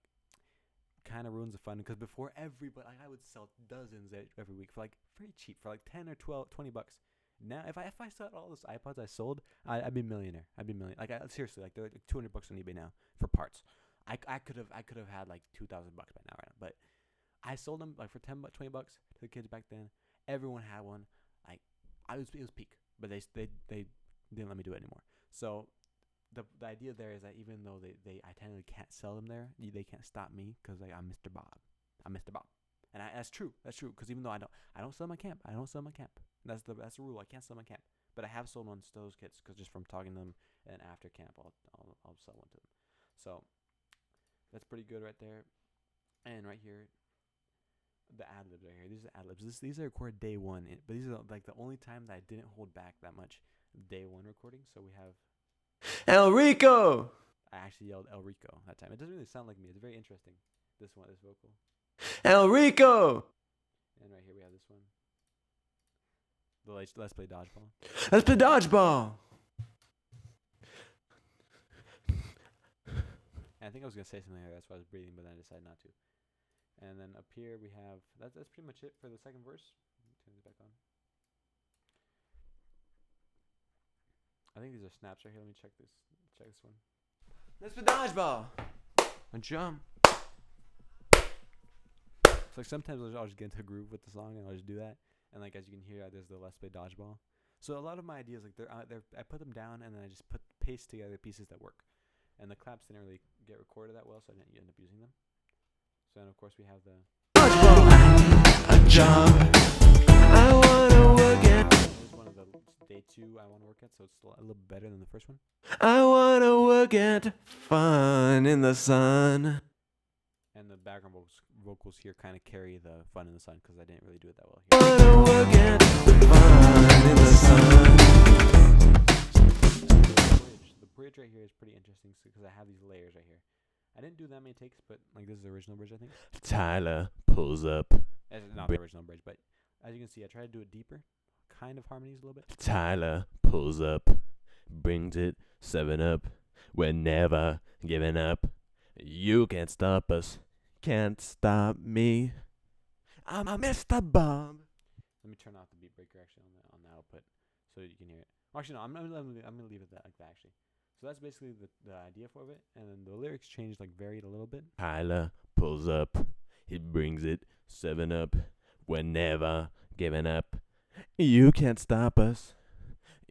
kind of ruins the fun because before everybody, like I would sell dozens every week for like very cheap, for like 10 or 12, 20 bucks. Now, if I sold all those iPods I sold, I'd be a millionaire. Like seriously, like they're like 200 bucks on eBay now for parts. I could have had like 2,000 bucks by now, right? But I sold them like for 10 bucks, 20 bucks to the kids back then. Everyone had one. Like it was peak, but they didn't let me do it anymore. So the idea there is that even though I technically can't sell them there, they can't stop me because like I'm Mr. Bob. And that's true. That's true because even though I don't sell my camp. That's the rule. I can't sell my camp, but I have sold one to those kids because just from talking to them and after camp, I'll sell one to them. So that's pretty good right there. And right here, the ad libs right here. These are ad libs. These are recorded day one, but these are like the only time that I didn't hold back that much. Day one recording. So we have El Rico. I actually yelled El Rico that time. It doesn't really sound like me. It's very interesting. This vocal. El Rico. And right here we have this one. The Let's Play Dodgeball. Let's play dodgeball. And I think I was gonna say something there. That's why I was breathing, but then I decided not to. And then up here we have that's pretty much it for the second verse. Turn this back on. I think these are snaps right here. Let me check this. Check this one. Let's play dodgeball. And jump. So like sometimes I'll just get into a groove with the song and I'll just do that. And like as you can hear, there's the Let's Play Dodgeball. So a lot of my ideas, like I put them down and then I just paste together pieces that work. And the claps didn't really get recorded that well, so I didn't end up using them. So then of course we have the Dodgeball. A job. I wanna work at. this is one of the day 2 I want to work at, so it's a little better than the first one. I wanna work at fun in the sun. And the background vocals here kind of carry the fun in the sun because I didn't really do it that well I here. wanna work at fun in the sun. The bridge right here is pretty interesting because I have these layers right here. I didn't do that many takes, but like this is the original bridge, I think. Tyler pulls up. It's not the original bridge, but as you can see, I tried to do it deeper, kind of harmonies a little bit. Tyler pulls up, brings it 7 up. We're never giving up. You can't stop us, can't stop me. I'm Mr. Bob. Let me turn off the beat breaker actually on the output so you can hear it. Well, actually, no, I'm gonna leave it like that actually. So that's basically the idea for it, and then the lyrics changed, like varied a little bit. Tyler pulls up, he brings it 7 up. We're never giving up. You can't stop us,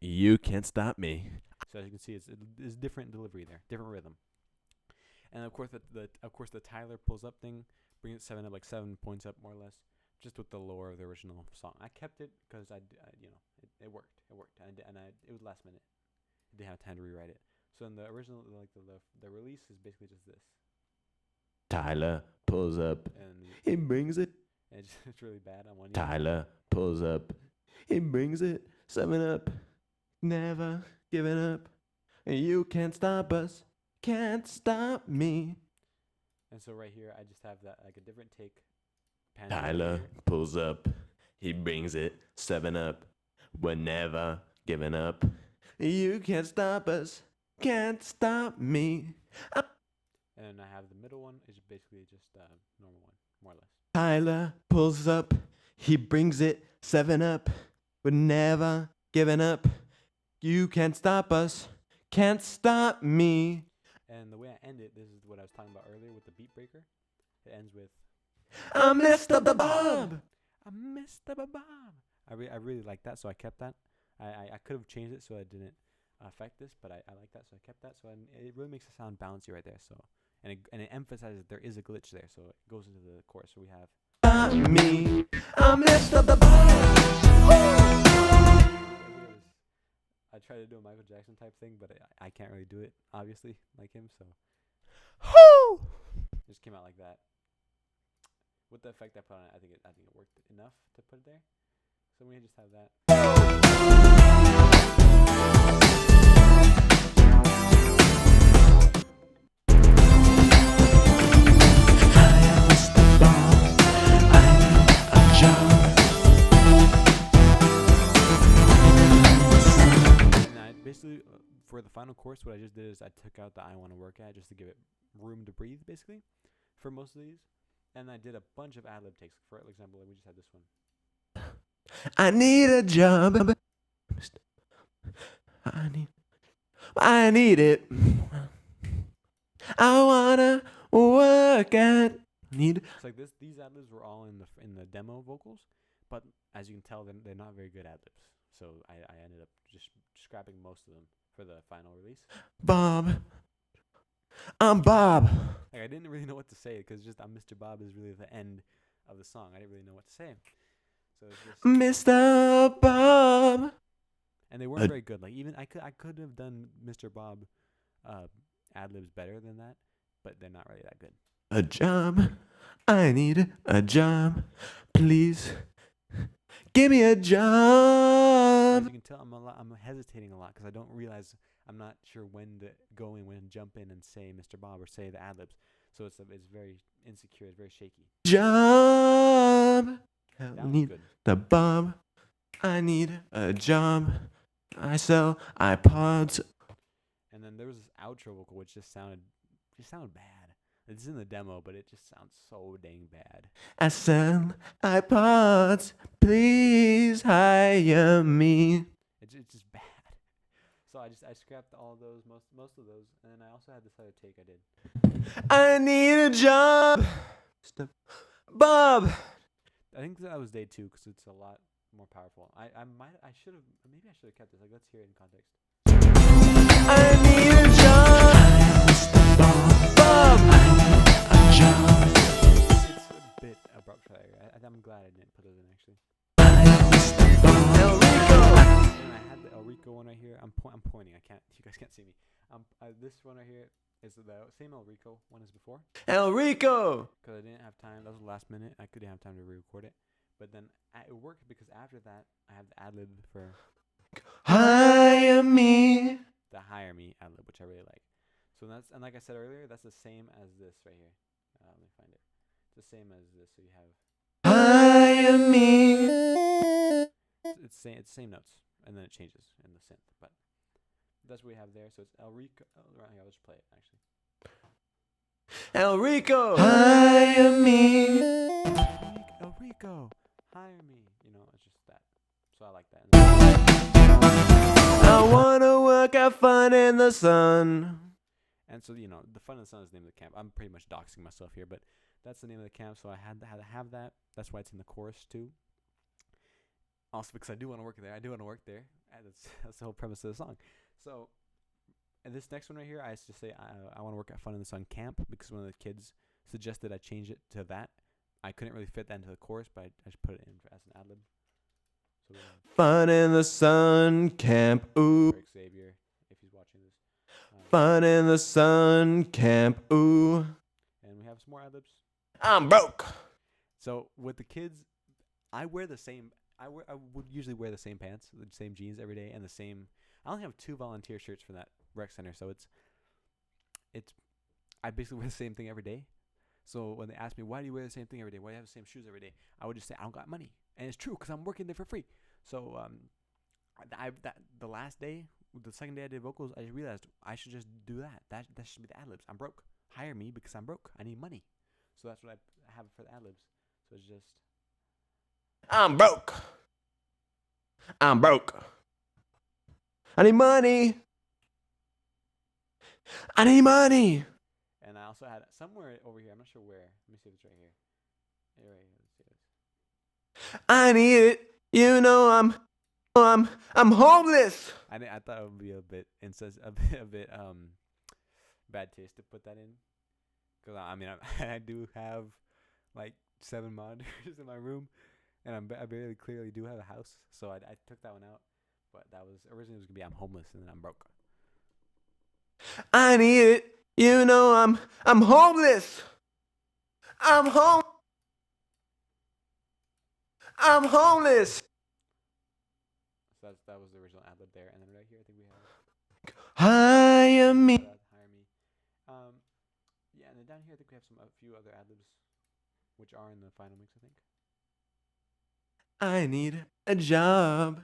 you can't stop me. So as you can see, it's different delivery there, different rhythm. And of course the Tyler pulls up thing brings it 7 up, like 7 points up more or less, just with the lore of the original song. I kept it because it worked. It was last minute. I didn't have time to rewrite it. So in the original, like the release is basically just this. Tyler pulls up, And he brings it. it's really bad on one ear. Tyler pulls up, he brings it 7 up. Never giving up. You can't stop us, can't stop me. And so right here, I just have that like a different take. Pan Tyler pulls up, he brings it 7 up. We're never giving up. You can't stop us, can't stop me. And then I have the middle one is basically just normal one, more or less. Tyler pulls up, he brings it 7 up. We're never giving up. You can't stop us, can't stop me. And the way I end it, this is what I was talking about earlier with the beat breaker. It ends with I'm Mr. Bob. I missed the Bob. I really like that, so I kept that. I could have changed it so it didn't affect this, but I like that, so I kept that. So it really makes it sound bouncy right there. So and it emphasizes there is a glitch there, so it goes into the chorus. So we have Stop me. I'm Mr. Bob. I try to do a Michael Jackson type thing, but I can't really do it, obviously, like him. So it just came out like that. With the effect I put on it, I think it worked enough to put it there. So we just have that. Basically, for the final chorus, what I just did is I took out the I want to work at just to give it room to breathe, basically, for most of these. And I did a bunch of ad-lib takes. For example, we just had this one. I need a job. I need it. I wanna work at. It's like this. These ad-libs were all in the demo vocals, but as you can tell, they're not very good ad-libs. So I ended up just scrapping most of them for the final release. Bob. I'm Bob. Like I didn't really know what to say because just I'm Mr. Bob is really the end of the song. I didn't really know what to say. So it's just Mr. Bob. and they weren't very good. Like even I could have done Mr. Bob ad-libs better than that, but they're not really that good. A job. I need a job. Please. Give me a As job. you can tell, I'm hesitating a lot because I don't realize I'm not sure when to go in, when to jump in and say Mr. Bob or say the ad-libs. So it's very insecure, it's very shaky. Job. That I was need good. the Bob. I need a job. I sell iPods. And then there was this outro vocal which just sounded bad. It's in the demo, but it just sounds so dang bad. I sell iPods. Please hire me. It's just bad. So I scrapped all those most of those, and then I also had this other take I did. I need a job. Bob. I think that was day 2 because it's a lot more powerful. I should have kept this. Like, let's hear it in context. I need a job. Bob. I need a job. It's a bit abrupt right here. I'm glad I didn't put it in actually. El Rico. And I had the El Rico one right here. I'm pointing. You guys can't see me. This one right here is the same El Rico one as before. El Rico. Because I didn't have time. That was the last minute. I couldn't have time to re-record it. But then it worked because after that, I have the ad-lib for Hire me. the Hire Me ad-lib, which I really like. So and like I said earlier, that's the same as this right here. Let me find it. It's the same as this. So you have Hire me. it's the same notes, and then it changes in the synth. But that's what we have there. So it's El Rico. Right here, let's play it actually. El Rico. Hire me. El Rico, hire me. You know, it's just that. So I like that. I wanna work, have fun in the sun. And so, you know, the Fun in the Sun is the name of the camp. I'm pretty much doxing myself here, but that's the name of the camp. So I had to have that. That's why it's in the chorus too. Also because I do want to work there. And that's the whole premise of the song. So, and this next one right here, I just say I want to work at Fun in the Sun camp because one of the kids suggested I change it to that. I couldn't really fit that into the chorus, but I just put it in as an ad-lib. So Fun in the sun camp. Ooh. Eric Xavier, if he's watching this. Fun in the sun camp. Ooh. And we have some more ad-libs. I'm broke. So with the kids, I wear the same. I would usually wear the same pants, the same jeans every day, and the same. I only have 2 volunteer shirts for that rec center, so it's. I basically wear the same thing every day. So when they ask me, why do you wear the same thing every day? Why do you have the same shoes every day? I would just say, I don't got money. And it's true because I'm working there for free. So the last day, the second day I did vocals, I realized I should just do that. That should be the ad-libs. I'm broke. Hire me because I'm broke. I need money. So that's what I have for the ad-libs. So it's just. I'm broke. I'm broke. I need money. I need money. And I also had somewhere over here. I'm not sure where. Let me see if it's right here. Yeah, right here. Let's see this. I need it. You know I'm homeless. I thought it would be a bit bad taste to put that in, because I mean I do have like 7 monitors in my room, and I barely clearly do have a house, so I took that one out. But that was originally it was gonna be I'm homeless and then I'm broke. I need it. You know I'm homeless. I'm homeless. So that was the original ad-lib there, and then right here I think we have Hire me. Hire me. Yeah, and then down here I think we have a few other ad-libs, which are in the final mix, I think. I need a job.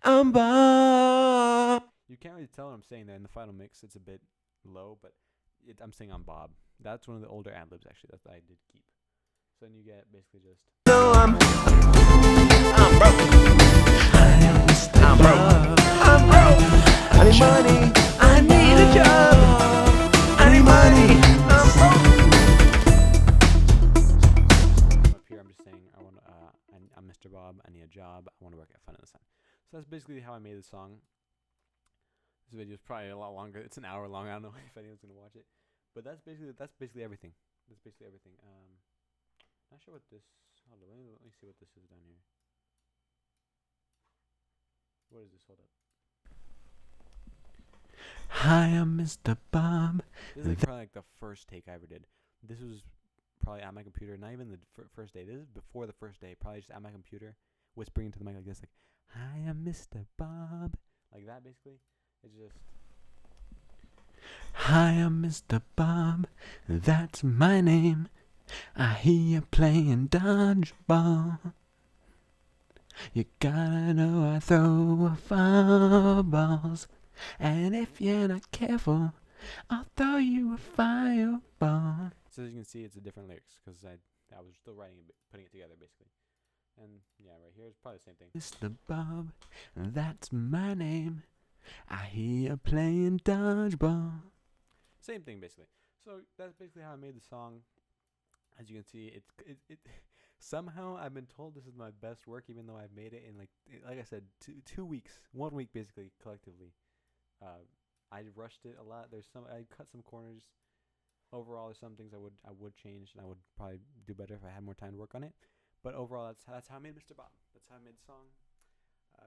I'm Bob. You can't really tell what I'm saying there in the final mix. It's a bit low, but I'm saying I'm Bob. That's one of the older ad-libs actually that I did keep. So then you get basically just. No, I'm broke. I'm broke. I'm broke. I need money. I need a job. I need money. I'm broke. Up here, I'm just saying I want. I'm Mr. Bob. I need a job. I want to work at Fun in the Sun. So that's basically how I made the song. This video is probably a lot longer. It's an hour long. I don't know if anyone's gonna watch it, but that's basically everything. That's basically everything. Not sure what this. Hold on, let me see what this is down here. What is this? Hold up. Hi, I'm Mr. Bob. This is probably like the first take I ever did. This was probably at my computer. Not even the first day. This is before the first day. Probably just at my computer, whispering into the mic like this, like, "Hi, I'm Mr. Bob," like that. Basically, it's just. Hi, I'm Mr. Bob. That's my name. I hear you playing dodgeball. You gotta know I throw fireballs, and if you're not careful, I'll throw you a fireball. So as you can see, it's a different lyrics because I was still writing it, putting it together basically. And yeah, right here it's probably the same thing. Mr. Bob, that's my name. I hear you playing dodgeball. Same thing basically. So that's basically how I made the song. As you can see, it somehow I've been told this is my best work, even though I've made it in like I said, 2 weeks, 1 week basically collectively. Uh, I rushed it a lot. I cut some corners. Overall, there's some things I would change, and I would probably do better if I had more time to work on it. But overall, that's how I made Mr. Bob. That's how I made the song.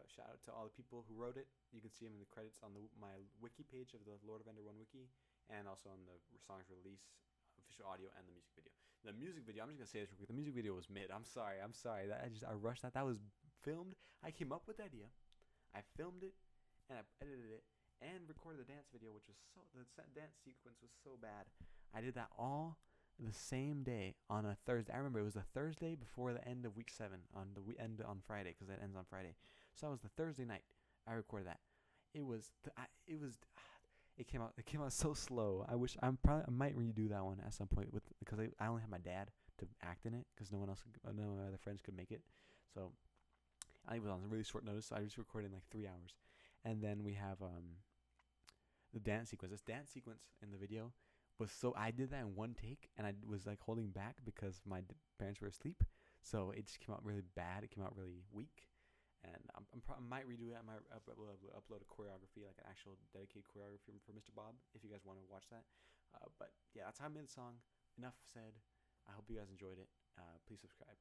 Shout out to all the people who wrote it. You can see them in the credits on my wiki page of the Lord of Ender 1 wiki, and also on the song's release, official audio, and the music video. The music video, I'm just gonna say this real quick. The music video was mid. I'm sorry. That I rushed that. That was filmed. I came up with the idea. I filmed it, and I edited it, and recorded the dance video, which was the dance sequence was so bad. I did that all the same day on a Thursday. I remember it was the Thursday before the end of week 7 on the end on Friday because that ends on Friday. So that was the Thursday night I recorded that. It came out so slow. I might redo that one at some point because I only have my dad to act in it because none of my other friends could make it. So I was on really short notice. So I just recorded in like 3 hours, and then we have the dance sequence. This dance sequence in the video was I did that in one take, and I was like holding back because my parents were asleep. So it just came out really bad. It came out really weak. And I might redo it. I might upload a choreography, like an actual dedicated choreography for Mr. Bob, if you guys want to watch that. But yeah, that's how I made the song. Enough said. I hope you guys enjoyed it. Please subscribe.